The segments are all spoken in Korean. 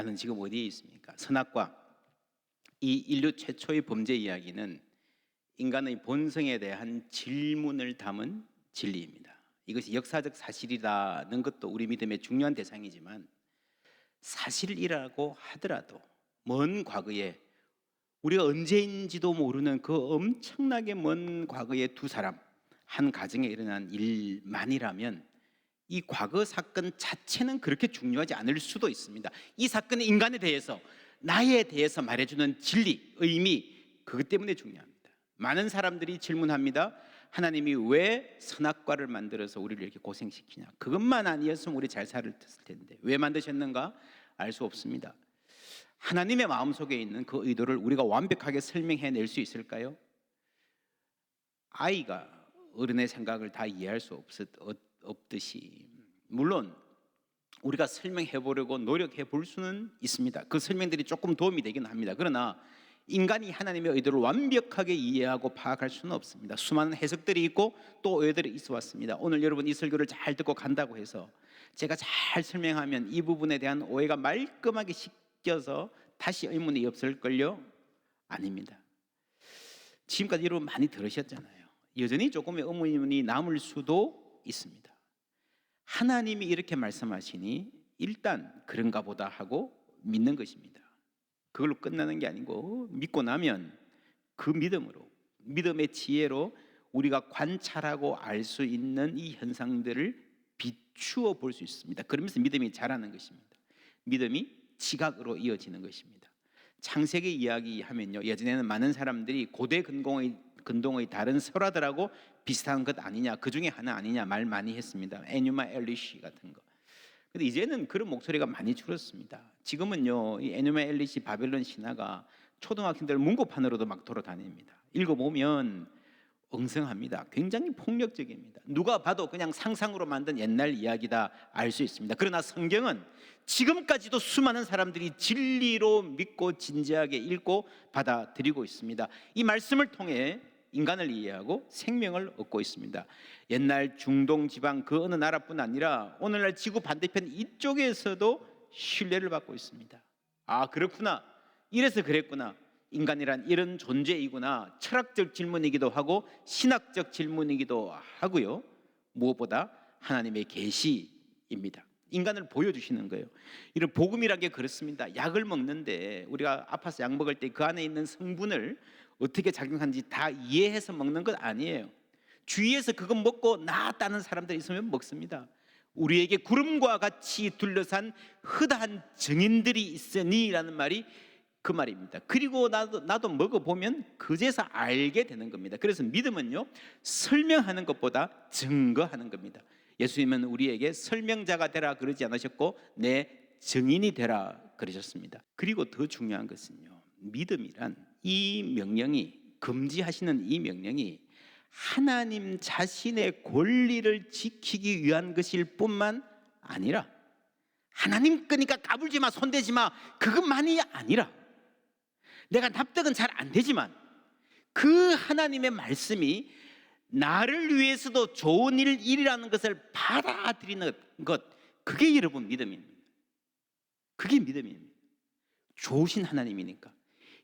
나는 지금 어디에 있습니까? 선악과, 이 인류 최초의 범죄 이야기는 인간의 본성에 대한 질문을 담은 진리입니다. 이것이 역사적 사실이라는 것도 우리 믿음의 중요한 대상이지만, 사실이라고 하더라도 먼 과거에, 우리가 언제인지도 모르는 그 엄청나게 먼 과거의 두 사람, 한 가정에 일어난 일만이라면 이 과거 사건 자체는 그렇게 중요하지 않을 수도 있습니다. 이 사건은 인간에 대해서, 나에 대해서 말해주는 진리, 의미, 그것 때문에 중요합니다. 많은 사람들이 질문합니다. 하나님이 왜 선악과를 만들어서 우리를 이렇게 고생시키냐? 그것만 아니었으면 우리 잘 살았을 텐데 왜 만드셨는가? 알 수 없습니다. 하나님의 마음속에 있는 그 의도를 우리가 완벽하게 설명해낼 수 있을까요? 아이가 어른의 생각을 다 이해할 수 없듯이, 물론 우리가 설명해 보려고 노력해 볼 수는 있습니다. 그 설명들이 조금 도움이 되긴 합니다. 그러나 인간이 하나님의 의도를 완벽하게 이해하고 파악할 수는 없습니다. 수많은 해석들이 있고 또 오해들이 있어 왔습니다. 오늘 여러분 이 설교를 잘 듣고 간다고 해서 제가 잘 설명하면 이 부분에 대한 오해가 말끔하게 씻겨서 다시 의문이 없을걸요? 아닙니다. 지금까지 여러분 많이 들으셨잖아요. 여전히 조금의 의문이 남을 수도 있습니다. 하나님이 이렇게 말씀하시니 일단 그런가 보다 하고 믿는 것입니다. 그걸로 끝나는 게 아니고, 믿고 나면 그 믿음으로, 믿음의 지혜로 우리가 관찰하고 알 수 있는 이 현상들을 비추어 볼 수 있습니다. 그러면서 믿음이 자라는 것입니다. 믿음이 지각으로 이어지는 것입니다. 창세기 이야기하면요, 예전에는 많은 사람들이 고대 근동의 다른 설화들하고 비슷한 것 아니냐, 그 중에 하나 아니냐 말 많이 했습니다. 에뉴마 엘리시 같은 거. 근데 이제는 그런 목소리가 많이 줄었습니다. 지금은요, 이 에누마 엘리시 바벨론 신화가 초등학생들 문고판으로도 막 돌아다닙니다. 읽어보면 엉성합니다. 굉장히 폭력적입니다. 누가 봐도 그냥 상상으로 만든 옛날 이야기다 알 수 있습니다. 그러나 성경은 지금까지도 수많은 사람들이 진리로 믿고 진지하게 읽고 받아들이고 있습니다. 이 말씀을 통해 인간을 이해하고 생명을 얻고 있습니다. 옛날 중동 지방 그 어느 나라뿐 아니라 오늘날 지구 반대편 이쪽에서도 신뢰를 받고 있습니다. 아, 그렇구나, 이래서 그랬구나, 인간이란 이런 존재이구나. 철학적 질문이기도 하고 신학적 질문이기도 하고요, 무엇보다 하나님의 계시입니다. 인간을 보여주시는 거예요. 이런 복음이란 게 그렇습니다. 약을 먹는데 우리가 아파서 약 먹을 때 그 안에 있는 성분을 어떻게 작용하는지 다 이해해서 먹는 것 아니에요. 주위에서 그거 먹고 나았다는 사람들이 있으면 먹습니다. 우리에게 구름과 같이 둘러싼 흐다한 증인들이 있으니라는 말이 그 말입니다. 그리고 나도 먹어보면 그제서 알게 되는 겁니다. 그래서 믿음은요, 설명하는 것보다 증거하는 겁니다. 예수님은 우리에게 설명자가 되라 그러지 않으셨고 내 증인이 되라 그러셨습니다. 그리고 더 중요한 것은요, 믿음이란 이 명령이, 금지하시는 이 명령이 하나님 자신의 권리를 지키기 위한 것일 뿐만 아니라, 하나님 거니까 까불지 마, 손대지 마, 그것만이 아니라, 내가 납득은 잘 안 되지만 그 하나님의 말씀이 나를 위해서도 좋은 일이라는 것을 받아들이는 것, 그게 여러분 믿음입니다. 그게 믿음입니다. 좋으신 하나님이니까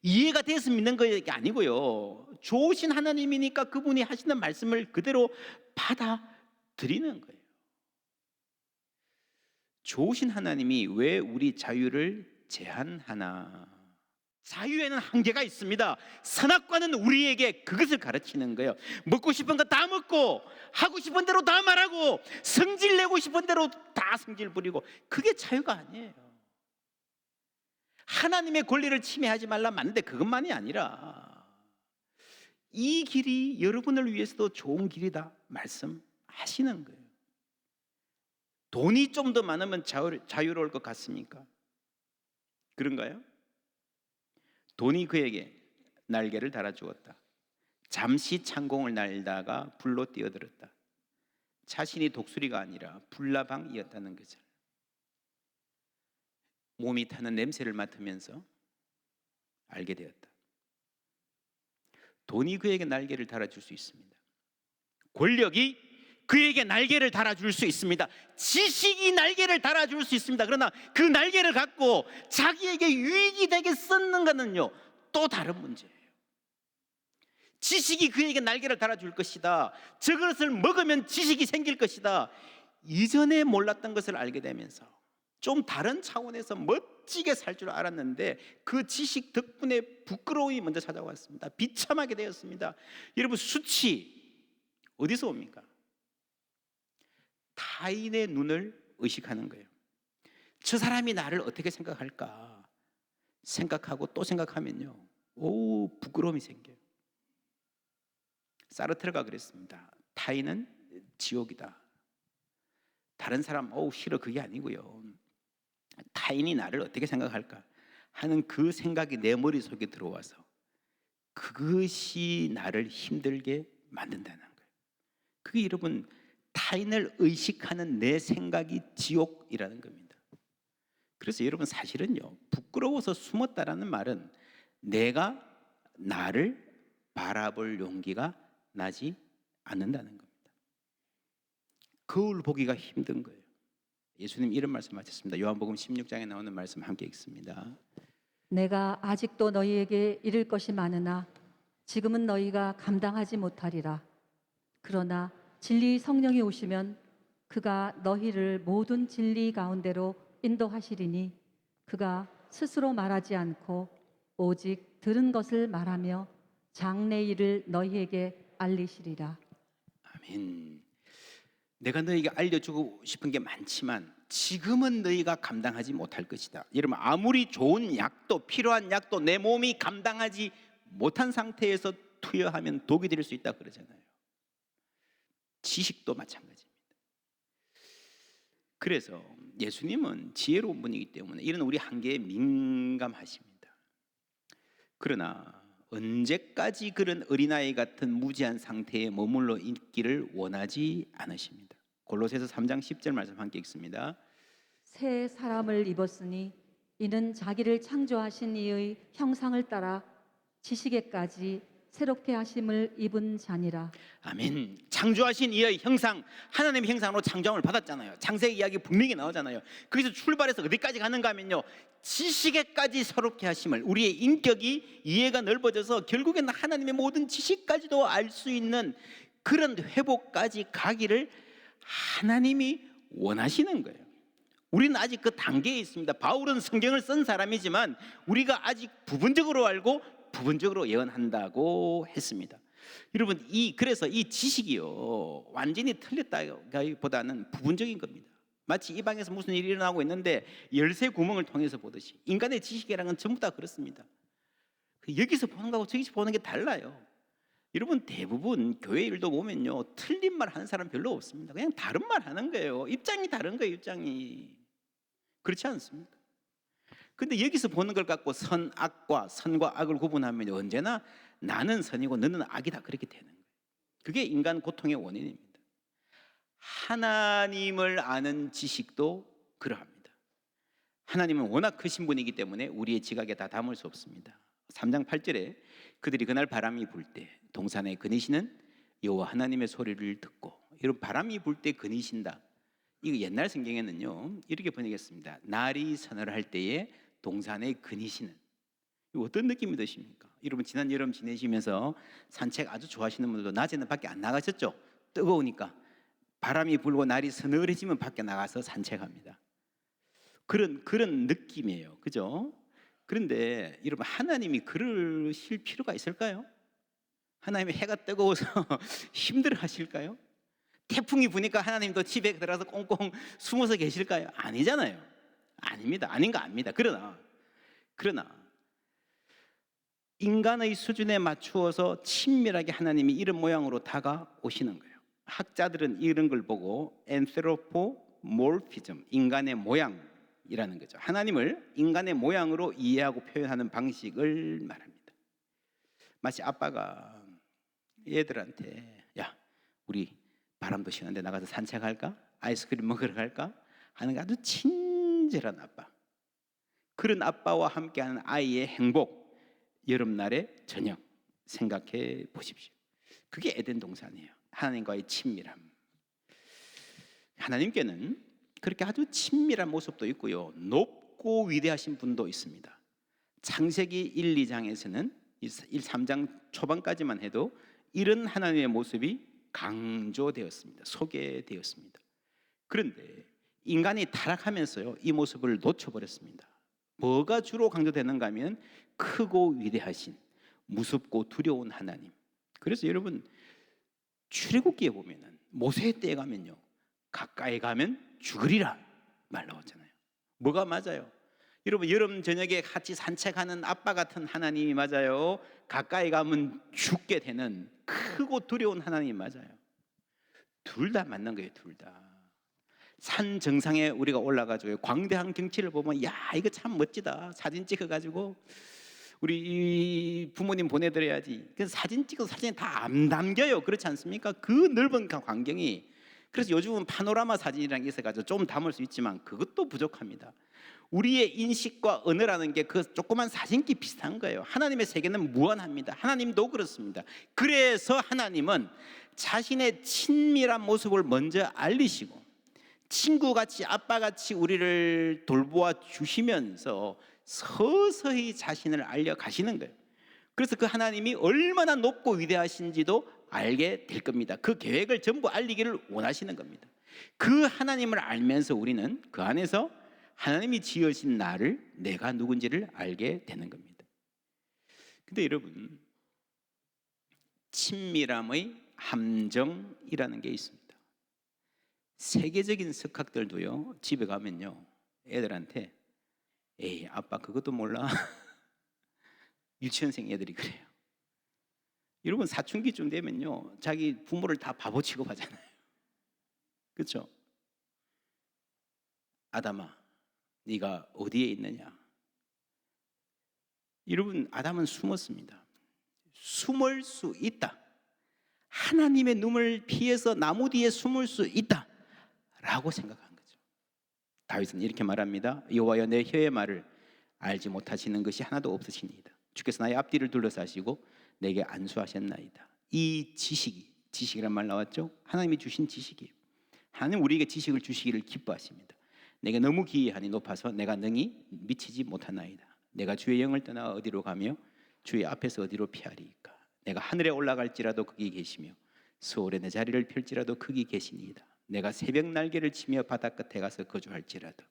이해가 돼서 믿는 것이 아니고요, 좋으신 하나님이니까 그분이 하시는 말씀을 그대로 받아들이는 거예요. 좋으신 하나님이 왜 우리 자유를 제한하나? 자유에는 한계가 있습니다. 선악과는 우리에게 그것을 가르치는 거예요. 먹고 싶은 거 다 먹고, 하고 싶은 대로 다 말하고, 성질 내고 싶은 대로 다 성질 부리고, 그게 자유가 아니에요. 하나님의 권리를 침해하지 말라 맞는데 그것만이 아니라 이 길이 여러분을 위해서도 좋은 길이다 말씀하시는 거예요. 돈이 좀 더 많으면 자유로울 것 같습니까? 그런가요? 돈이 그에게 날개를 달아주었다. 잠시 창공을 날다가 불로 뛰어들었다. 자신이 독수리가 아니라 불나방이었다는 거죠. 몸이 타는 냄새를 맡으면서 알게 되었다. 돈이 그에게 날개를 달아줄 수 있습니다. 권력이 그에게 날개를 달아줄 수 있습니다. 지식이 날개를 달아줄 수 있습니다. 그러나 그 날개를 갖고 자기에게 유익이 되게 썼는가는요, 또 다른 문제예요. 지식이 그에게 날개를 달아줄 것이다, 저것을 먹으면 지식이 생길 것이다, 이전에 몰랐던 것을 알게 되면서 좀 다른 차원에서 멋지게 살 줄 알았는데 그 지식 덕분에 부끄러움이 먼저 찾아왔습니다. 비참하게 되었습니다. 여러분, 수치 어디서 옵니까? 타인의 눈을 의식하는 거예요. 저 사람이 나를 어떻게 생각할까 생각하고 또 생각하면요, 부끄러움이 생겨요. 사르트르가 그랬습니다. 타인은 지옥이다. 다른 사람 싫어, 그게 아니고요, 타인이 나를 어떻게 생각할까 하는 그 생각이 내 머릿속에 들어와서 그것이 나를 힘들게 만든다는 거예요. 그게 여러분, 타인을 의식하는 내 생각이 지옥이라는 겁니다. 그래서 여러분, 사실은요, 부끄러워서 숨었다라는 말은 내가 나를 바라볼 용기가 나지 않는다는 겁니다. 거울 보기가 힘든 거예요. 예수님 이런 말씀 하셨습니다. 요한복음 16장에 나오는 말씀 함께 읽습니다. 내가 아직도 너희에게 이를 것이 많으나 지금은 너희가 감당하지 못하리라. 그러나 진리 성령이 오시면 그가 너희를 모든 진리 가운데로 인도하시리니 그가 스스로 말하지 않고 오직 들은 것을 말하며 장래 일을 너희에게 알리시리라. 아멘. 내가 너희에게 알려주고 싶은 게 많지만 지금은 너희가 감당하지 못할 것이다. 여러분, 아무리 좋은 약도, 필요한 약도 내 몸이 감당하지 못한 상태에서 투여하면 독이 될 수 있다 그러잖아요. 지식도 마찬가지입니다. 그래서 예수님은 지혜로운 분이기 때문에 이런 우리 한계에 민감하십니다. 그러나 언제까지 그런 어린아이 같은 무지한 상태에 머물러 있기를 원하지 않으십니다. 골로새서 3장 10절 말씀 함께 읽습니다. 새 사람을 입었으니 이는 자기를 창조하신 이의 형상을 따라 지식에까지 새롭게 하심을 입은 자니라. 아멘. 창조하신 이의 형상, 하나님의 형상으로 창조함을 받았잖아요. 창세기 이야기 분명히 나오잖아요. 거기서 출발해서 어디까지 가는가 하면요, 지식에까지 새롭게 하심을, 우리의 인격이 이해가 넓어져서 결국에는 하나님의 모든 지식까지도 알 수 있는 그런 회복까지 가기를 하나님이 원하시는 거예요. 우리는 아직 그 단계에 있습니다. 바울은 성경을 쓴 사람이지만 우리가 아직 부분적으로 알고 부분적으로 예언한다고 했습니다. 여러분, 그래서 이 지식이요, 완전히 틀렸다기보다는 부분적인 겁니다. 마치 이 방에서 무슨 일이 일어나고 있는데 열쇠 구멍을 통해서 보듯이 인간의 지식이라는 건 전부 다 그렇습니다. 여기서 보는 거하고 저기서 보는 게 달라요. 여러분, 대부분 교회 일도 보면요, 틀린 말 하는 사람 별로 없습니다. 그냥 다른 말 하는 거예요. 입장이 다른 거예요. 입장이. 그렇지 않습니까? 근데 여기서 보는 걸 갖고 선악과 선과 악을 구분하면 언제나 나는 선이고 너는 악이다, 그렇게 되는 거예요. 그게 인간 고통의 원인입니다. 하나님을 아는 지식도 그러합니다. 하나님은 워낙 크신 분이기 때문에 우리의 지각에 다 담을 수 없습니다. 3장 8절에 그들이 그날 바람이 불 때 동산에 거니시는 여호와 하나님의 소리를 듣고, 여러분, 바람이 불 때 거니신다, 이거 옛날 성경에는요 이렇게 번역했습니다. 날이 서늘할 때에 동산에 거니시는. 이거 어떤 느낌이 드십니까? 여러분, 지난 여름 지내시면서 산책 아주 좋아하시는 분들도 낮에는 밖에 안 나가셨죠? 뜨거우니까. 바람이 불고 날이 서늘해지면 밖에 나가서 산책합니다. 그런 느낌이에요. 그죠? 그런데 여러분, 하나님이 그러실 필요가 있을까요? 하나님이 해가 뜨거워서 힘들어 하실까요? 태풍이 부니까 하나님도 집에 들어가서 꽁꽁 숨어서 계실까요? 아니잖아요. 아닙니다. 아닌 거 압니다. 그러나 인간의 수준에 맞추어서 친밀하게 하나님이 이런 모양으로 다가오시는 거예요. 학자들은 이런 걸 보고 엔트로포모피즘, 인간의 모양이라는 거죠. 하나님을 인간의 모양으로 이해하고 표현하는 방식을 말합니다. 마치 아빠가 얘들한테, 야, 우리 바람도 시원한데 나가서 산책할까? 아이스크림 먹으러 갈까? 하는 게 아주 친절한 아빠. 그런 아빠와 함께하는 아이의 행복, 여름날의 저녁 생각해 보십시오. 그게 에덴 동산이에요. 하나님과의 친밀함. 하나님께는 그렇게 아주 친밀한 모습도 있고요, 높고 위대하신 분도 있습니다. 창세기 1, 2장에서는 3장 초반까지만 해도 이런 하나님의 모습이 강조되었습니다. 소개되었습니다. 그런데 인간이 타락하면서요, 이 모습을 놓쳐버렸습니다. 뭐가 주로 강조되는가 하면 크고 위대하신, 무섭고 두려운 하나님. 그래서 여러분, 출애굽기에 보면은 모세 때에 가면요, 가까이 가면 죽으리라 말 나오잖아요. 뭐가 맞아요? 여러분, 여름 저녁에 같이 산책하는 아빠 같은 하나님이 맞아요? 가까이 가면 죽게 되는 크고 두려운 하나님이 맞아요? 둘 다 맞는 거예요. 둘 다. 산 정상에 우리가 올라가지고 광대한 경치를 보면 야, 이거 참 멋지다, 사진 찍어가지고 우리 부모님 보내드려야지. 그래서 사진 찍어서 사진에 다 안 담겨요. 그렇지 않습니까? 그 넓은 광경이. 그래서 요즘은 파노라마 사진이라는 게 있어가지고 좀 담을 수 있지만 그것도 부족합니다. 우리의 인식과 언어라는 게 그 조그만 사진기 비슷한 거예요. 하나님의 세계는 무한합니다. 하나님도 그렇습니다. 그래서 하나님은 자신의 친밀한 모습을 먼저 알리시고 친구같이 아빠같이 우리를 돌보아 주시면서 서서히 자신을 알려가시는 거예요. 그래서 그 하나님이 얼마나 높고 위대하신지도 알게 될 겁니다. 그 계획을 전부 알리기를 원하시는 겁니다. 그 하나님을 알면서 우리는 그 안에서 하나님이 지으신 나를, 내가 누군지를 알게 되는 겁니다. 근데 여러분, 친밀함의 함정이라는 게 있습니다. 세계적인 석학들도요, 집에 가면요, 애들한테 에이, 아빠 그것도 몰라. 유치원생 애들이 그래요. 여러분, 사춘기쯤 되면요, 자기 부모를 다 바보 취급하잖아요. 그렇죠? 아담아, 네가 어디에 있느냐? 여러분, 아담은 숨었습니다. 숨을 수 있다. 하나님의 눈을 피해서 나무 뒤에 숨을 수 있다 라고 생각한 거죠. 다윗은 이렇게 말합니다. 여호와여, 내 혀의 말을 알지 못하시는 것이 하나도 없으시니이다. 주께서 나의 앞뒤를 둘러싸시고 내게 안수하셨나이다. 이 지식이란 말 나왔죠? 하나님이 주신 지식이에요. 하나님 우리에게 지식을 주시기를 기뻐하십니다. 내게 너무 기이하니 높아서 내가 능히 미치지 못하나이다. 내가 주의 영을 떠나 어디로 가며 주의 앞에서 어디로 피하리이까. 내가 하늘에 올라갈지라도 거기 계시며 수월에 내 자리를 펼지라도 거기 계시니이다. 내가 새벽 날개를 치며 바다 끝에 가서 거주할지라도.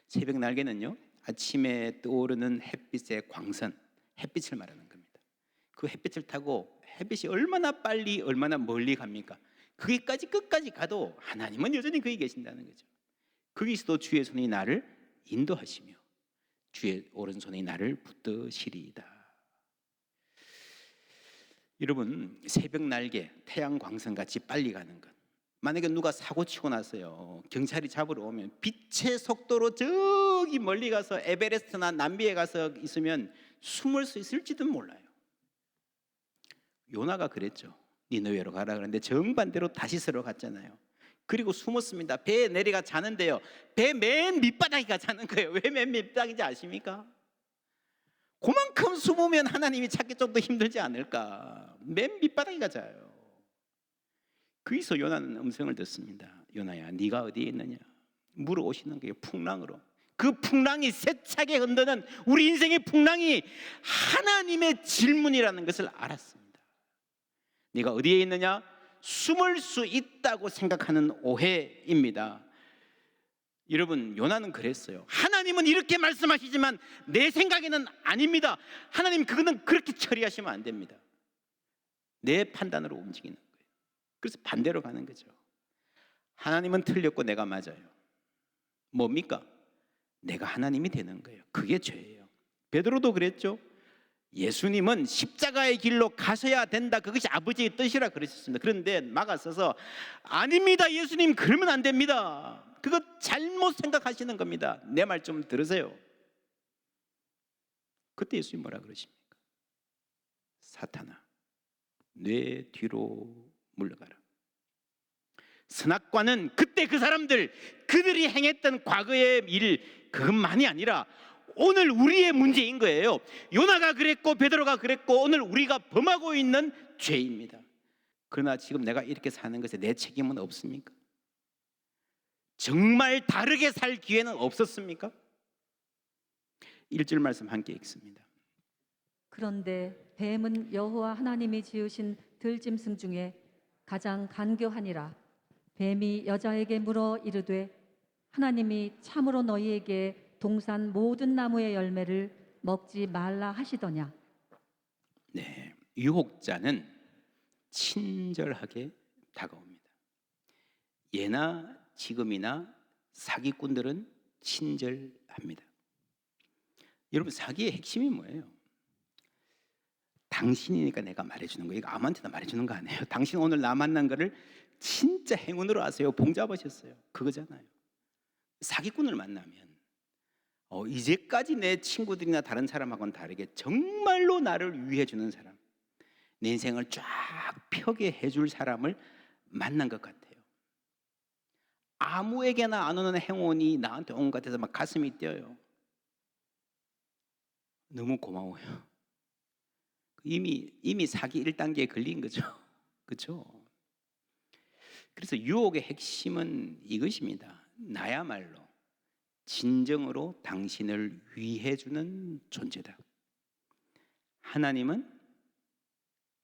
새벽 날개는요, 아침에 떠오르는 햇빛의 광선, 햇빛을 말하는 겁니다. 그 햇빛을 타고 햇빛이 얼마나 빨리 얼마나 멀리 갑니까? 거기까지 끝까지 가도 하나님은 여전히 거기 계신다는 거죠. 거기서도 주의 손이 나를 인도하시며 주의 오른손이 나를 붙드시리이다. 여러분, 새벽 날개, 태양 광선같이 빨리 가는 것, 만약에 누가 사고 치고 났어요, 경찰이 잡으러 오면 빛의 속도로 저기 멀리 가서 에베레스트나 남비에 가서 있으면 숨을 수 있을지도 몰라요. 요나가 그랬죠. 니느웨로 가라 그랬는데 정반대로 다시스로 갔잖아요. 그리고 숨었습니다. 배에 내려가 자는데요, 배 맨 밑바닥에 자는 거예요. 왜 맨 밑바닥인지 아십니까? 그만큼 숨으면 하나님이 찾기 좀 더 힘들지 않을까. 맨 밑바닥에 자요. 거기서 요나는 음성을 듣습니다. 요나야, 네가 어디에 있느냐? 물어오시는 거예요. 풍랑으로. 그 풍랑이 세차게 흔드는 우리 인생의 풍랑이 하나님의 질문이라는 것을 알았습니다. 네가 어디에 있느냐? 숨을 수 있다고 생각하는 오해입니다. 여러분, 요나는 그랬어요. 하나님은 이렇게 말씀하시지만 내 생각에는 아닙니다. 하나님, 그거는 그렇게 처리하시면 안 됩니다. 내 판단으로 움직이는 거예요. 그래서 반대로 가는 거죠. 하나님은 틀렸고 내가 맞아요. 뭡니까? 내가 하나님이 되는 거예요. 그게 죄예요. 베드로도 그랬죠. 예수님은 십자가의 길로 가셔야 된다, 그것이 아버지의 뜻이라 그러셨습니다. 그런데 막아서서 아닙니다, 예수님, 그러면 안 됩니다. 그거 잘못 생각하시는 겁니다. 내 말 좀 들으세요. 그때 예수님 뭐라 그러십니까? 사탄아, 내 뒤로 물러가라. 선악과는 그때 그 사람들, 그들이 행했던 과거의 일, 그것만이 아니라 오늘 우리의 문제인 거예요. 요나가 그랬고 베드로가 그랬고 오늘 우리가 범하고 있는 죄입니다. 그러나 지금 내가 이렇게 사는 것에 내 책임은 없습니까? 정말 다르게 살 기회는 없었습니까? 1절 말씀 함께 읽습니다. 그런데 뱀은 여호와 하나님이 지으신 들짐승 중에 가장 간교하니라. 뱀이 여자에게 물어 이르되 하나님이 참으로 너희에게 동산 모든 나무의 열매를 먹지 말라 하시더냐. 네, 유혹자는 친절하게 다가옵니다. 예나 지금이나 사기꾼들은 친절합니다. 여러분, 사기의 핵심이 뭐예요? 당신이니까 내가 말해주는 거예요. 이거 아무한테나 말해주는 거 아니에요. 당신 오늘 나 만난 거를 진짜 행운으로 아세요? 복 잡으셨어요. 그거잖아요. 사기꾼을 만나면 이제까지 내 친구들이나 다른 사람하고는 다르게 정말로 나를 위해 주는 사람, 내 인생을 쫙 펴게 해줄 사람을 만난 것 같아요. 아무에게나 안 오는 행운이 나한테 온 것 같아서 막 가슴이 뛰어요. 너무 고마워요. 이미 사기 1단계에 걸린 거죠. 그렇죠? 그래서 유혹의 핵심은 이것입니다. 나야말로 진정으로 당신을 위해 주는 존재다. 하나님은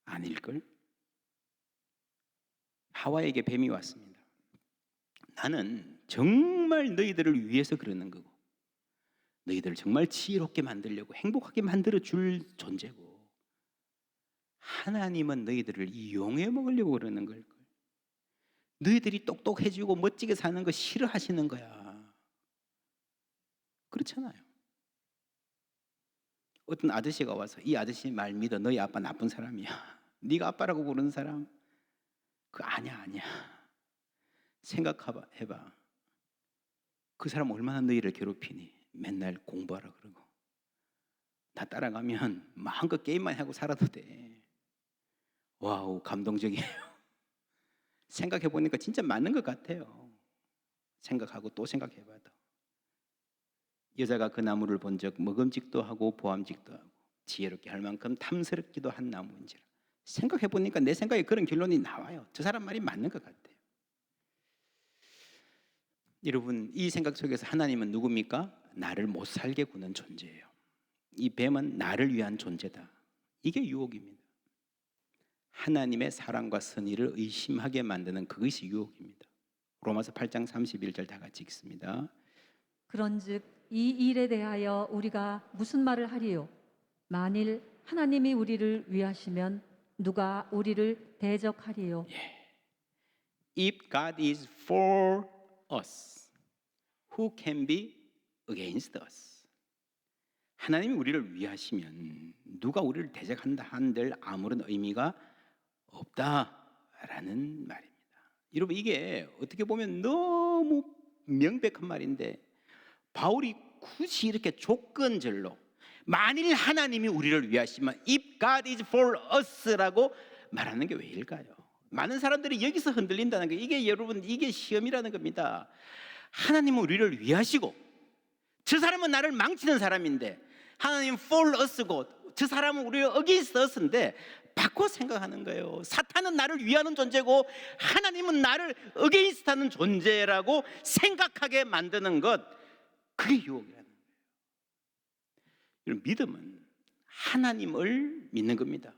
아닐걸? 하와에게 뱀이 왔습니다. 나는 정말 너희들을 위해서 그러는 거고, 너희들을 정말 지혜롭게 만들려고 행복하게 만들어 줄 존재고, 하나님은 너희들을 이용해 먹으려고 그러는 걸. 너희들이 똑똑해지고 멋지게 사는 거 싫어하시는 거야. 그렇잖아요. 어떤 아저씨가 와서 이 아저씨 말 믿어. 너희 아빠 나쁜 사람이야. 네가 아빠라고 부르는 사람 그 아니야. 생각해봐. 그 사람 얼마나 너희를 괴롭히니. 맨날 공부하라 그러고, 나 따라가면 마음껏 게임만 하고 살아도 돼. 와우, 감동적이에요. 생각해보니까 진짜 맞는 것 같아요. 생각하고 또 생각해봐도 여자가 그 나무를 본 적 먹음직도 하고 보암직도 하고 지혜롭게 할 만큼 탐스럽기도 한 나무인지라. 생각해보니까 내 생각에 그런 결론이 나와요. 저 사람 말이 맞는 것 같아요. 여러분, 이 생각 속에서 하나님은 누굽니까? 나를 못 살게 구는 존재예요. 이 뱀은 나를 위한 존재다. 이게 유혹입니다. 하나님의 사랑과 선의를 의심하게 만드는 그것이 유혹입니다. 로마서 8장 31절 다 같이 읽습니다. 그런즉 이 일에 대하여 우리가 무슨 말을 하리요? 만일 하나님이 우리를 위하시면 누가 우리를 대적하리요? If God is for us, who can be against us? 하나님이 우리를 위하시면 누가 우리를 대적한다 한들 아무런 의미가 없다라는 말입니다. 여러분, 이게 어떻게 보면 너무 명백한 말인데 바울이 굳이 이렇게 조건절로 만일 하나님이 우리를 위하시면 If God is for us라고 말하는 게 왜일까요? 많은 사람들이 여기서 흔들린다는 게 이게 여러분 이게 시험이라는 겁니다. 하나님은 우리를 위하시고 저 사람은 나를 망치는 사람인데 하나님 for us고 저 사람은 우리를 against us인데 바꿔 생각하는 거예요. 사탄은 나를 위하는 존재고 하나님은 나를 against 하는 존재라고 생각하게 만드는 것, 그게 유혹이라는 거예요. 믿음은 하나님을 믿는 겁니다.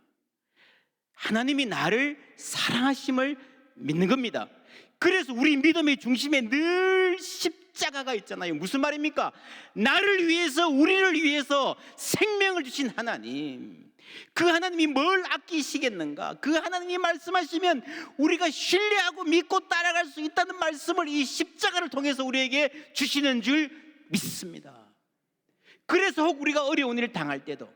하나님이 나를 사랑하심을 믿는 겁니다. 그래서 우리 믿음의 중심에 늘 십자가가 있잖아요. 무슨 말입니까? 나를 위해서, 우리를 위해서 생명을 주신 하나님, 그 하나님이 뭘 아끼시겠는가? 그 하나님이 말씀하시면 우리가 신뢰하고 믿고 따라갈 수 있다는 말씀을 이 십자가를 통해서 우리에게 주시는 줄 믿습니다. 그래서 혹 우리가 어려운 일을 당할 때도,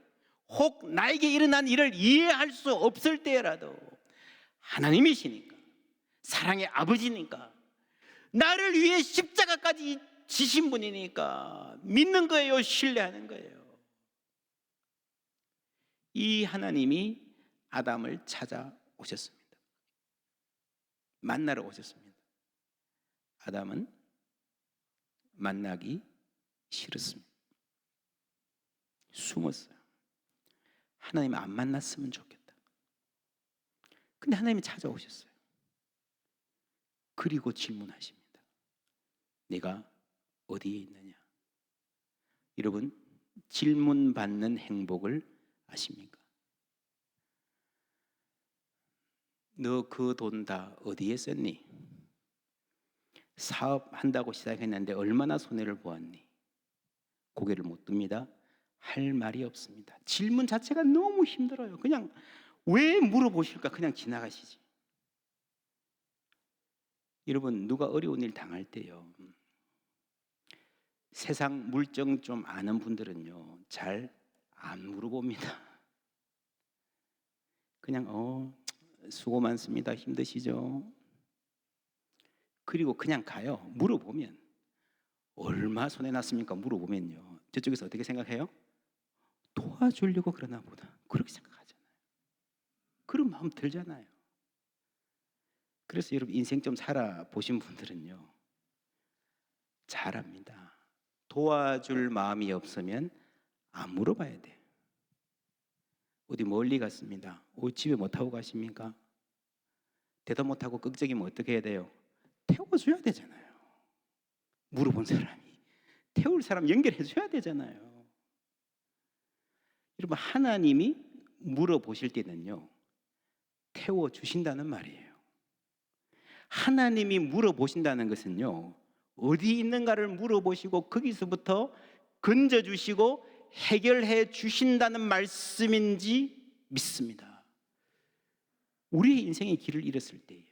혹 나에게 일어난 일을 이해할 수 없을 때라도 하나님이시니까, 사랑의 아버지니까, 나를 위해 십자가까지 지신 분이니까 믿는 거예요. 신뢰하는 거예요. 이 하나님이 아담을 찾아오셨습니다. 만나러 오셨습니다. 아담은 만나기 싫었습니다. 숨었어요. 하나님 안 만났으면 좋겠다. 근데 하나님이 찾아오셨어요. 그리고 질문하십니다. 네가 어디에 있느냐? 여러분, 질문받는 행복을 아십니까? 너 그 돈 다 어디에 썼니? 사업한다고 시작했는데 얼마나 손해를 보았니? 고개를 못 듭니다. 할 말이 없습니다. 질문 자체가 너무 힘들어요. 그냥 왜 물어보실까? 그냥 지나가시지. 여러분, 누가 어려운 일 당할 때요, 세상 물정 좀 아는 분들은요, 잘 안 물어봅니다. 그냥 수고 많습니다. 힘드시죠? 그리고 그냥 가요. 물어보면 얼마 손해 났습니까? 물어보면요, 저쪽에서 어떻게 생각해요? 도와주려고 그러나 보다. 그렇게 생각하잖아요. 그런 마음 들잖아요. 그래서 여러분, 인생 좀 살아보신 분들은요, 잘합니다. 도와줄 마음이 없으면 안 물어봐야 돼요. 어디 멀리 갔습니다. 집에 못 타고 가십니까? 대답 못하고 끄적이면 어떻게 해야 돼요? 태워줘야 되잖아요. 물어본 사람이 태울 사람 연결해 줘야 되잖아요. 여러분, 하나님이 물어보실 때는요, 태워주신다는 말이에요. 하나님이 물어보신다는 것은요, 어디 있는가를 물어보시고 거기서부터 건져주시고 해결해 주신다는 말씀인지 믿습니다. 우리의 인생의 길을 잃었을 때에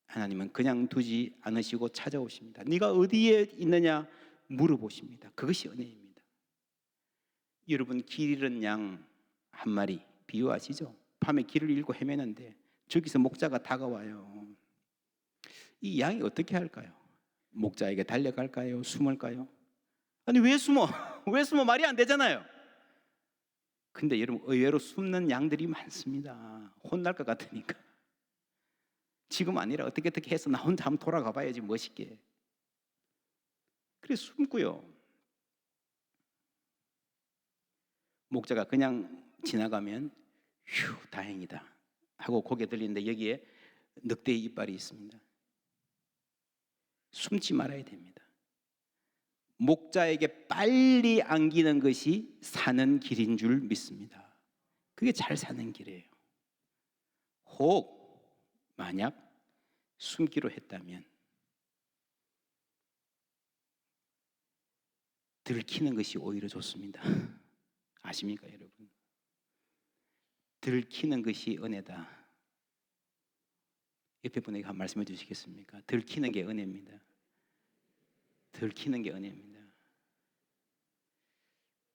하나님은 그냥 두지 않으시고 찾아오십니다. 네가 어디에 있느냐 물어보십니다. 그것이 은혜입니다. 여러분, 길 잃은 양 한 마리 비유하시죠? 밤에 길을 잃고 헤매는데 저기서 목자가 다가와요. 이 양이 어떻게 할까요? 목자에게 달려갈까요? 숨을까요? 아니, 왜 숨어? 왜 숨어? 말이 안 되잖아요. 근데 여러분, 의외로 숨는 양들이 많습니다. 혼날 것 같으니까. 지금 아니라 어떻게 해서 나 혼자 한번 돌아가 봐야지, 멋있게. 그래서 숨고요. 목자가 그냥 지나가면 휴, 다행이다 하고 고개 들리는데 여기에 늑대의 이빨이 있습니다. 숨지 말아야 됩니다. 목자에게 빨리 안기는 것이 사는 길인 줄 믿습니다. 그게 잘 사는 길이에요. 혹 만약 숨기로 했다면 들키는 것이 오히려 좋습니다. 아십니까, 여러분? 들키는 것이 은혜다. 옆에 분에게 한 말씀해 주시겠습니까? 들키는 게 은혜입니다. 들키는 게 은혜입니다.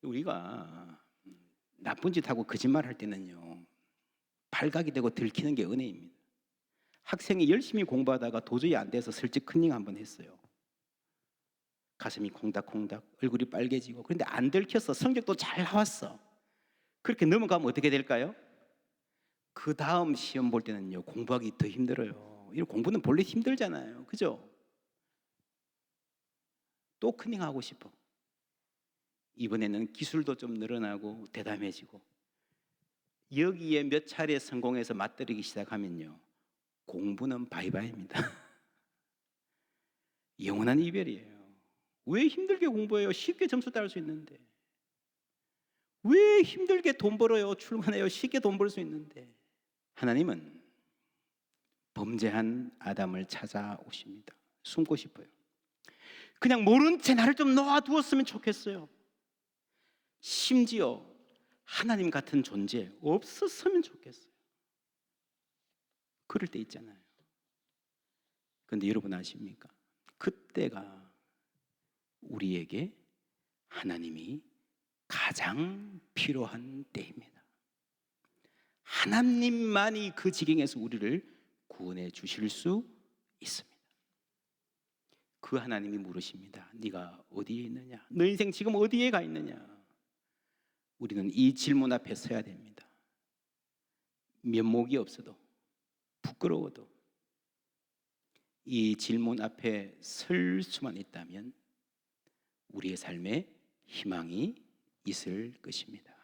우리가 나쁜 짓 하고 거짓말 할 때는요, 발각이 되고 들키는 게 은혜입니다. 학생이 열심히 공부하다가 도저히 안 돼서 슬쩍 컨닝 한번 했어요. 가슴이 콩닥콩닥, 얼굴이 빨개지고. 그런데 안 들켰어. 성적도 잘 나왔어. 그렇게 넘어가면 어떻게 될까요? 그 다음 시험 볼 때는요, 공부하기 더 힘들어요. 이 공부는 본래 힘들잖아요. 그죠? 또 컨닝하고 싶어. 이번에는 기술도 좀 늘어나고 대담해지고. 여기에 몇 차례 성공해서 맞들이기 시작하면요, 공부는 바이바이입니다. 영원한 이별이에요. 왜 힘들게 공부해요? 쉽게 점수 따를 수 있는데. 왜 힘들게 돈 벌어요? 출근해요? 쉽게 돈 벌 수 있는데. 하나님은 범죄한 아담을 찾아오십니다. 숨고 싶어요. 그냥 모른 채 나를 좀 놓아두었으면 좋겠어요. 심지어 하나님 같은 존재 없었으면 좋겠어요. 그럴 때 있잖아요. 그런데 여러분 아십니까? 그때가 우리에게 하나님이 가장 필요한 때입니다. 하나님만이 그 지경에서 우리를 구원해 주실 수 있습니다. 그 하나님이 물으십니다. 네가 어디에 있느냐? 너 인생 지금 어디에 가 있느냐? 우리는 이 질문 앞에 서야 됩니다. 면목이 없어도, 부끄러워도 이 질문 앞에 설 수만 있다면 우리의 삶에 희망이 있을 것입니다.